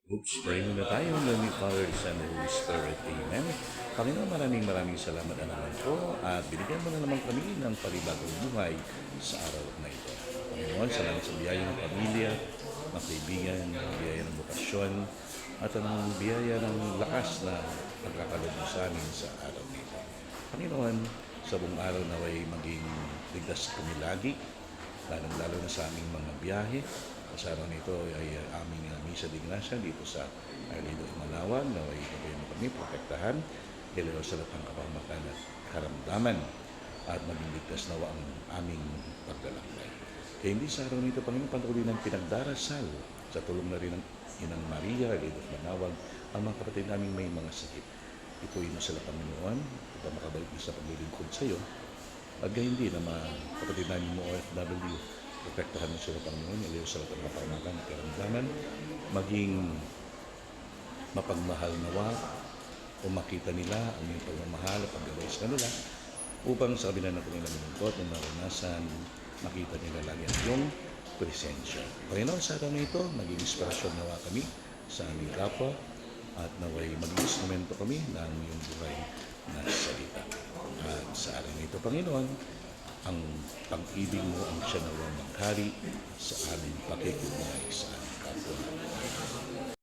Oops, pray muna tayo ng ni Father, Son, and Holy Spirit. Amen. Panginoon, maraming salamat na naman po at binigyan mo na naman kami ng panibagong buhay sa araw na ito. Panginoon, salamat sa biyaya ng pamilya, ng kaibigan, biyaya ng bukasyon, at ang biyaya ng lakas na pagkakalob mo sa amin sa araw na ito. Panginoon, sa buong araw na ay maging ligtas kami lagi, lalong-lalo na sa aming mga biyahe. Sa araw nito ay aming misa de Gracia dito sa Arlido, Malawan. Naway gabayan mo kami, protektahan, hilero sa lahat ng kapamakan at karamdaman at maging ligtas nawa ang aming paglalakbay. Kaya hindi sa araw nito, Panginoon, patuloy ng pinagdarasal sa tulong na rin ng Inang Maria, Arlido, Malawan, ang mga kapatid naming may mga sakit. Ituloy mo sila, Panginoon, upang makabalik na sa paglilingkod sa iyo. At gayon din ang mga kapatid namin mo OFW, protektahan mo sila, Panginoon, ilayo sa lahat ng kapamakan at karamdaman, maging mapagmahal nawa o makita nila ang iyong pagmamahal at pagbibay sa kanila upang sa kabila ng kanilang lungkot na naranasan, makita nila lagi ang iyong presensya. Panginoon, sa araw na ito, maging inspirasyon nawa kami sa aming kapwa at naway maging instrumento kami ng iyong buhay na salita. At sa araw na ito, Panginoon, ang pag-ibig mo ang siya nawang maghari sa aming pakikibay sa aming kapwa.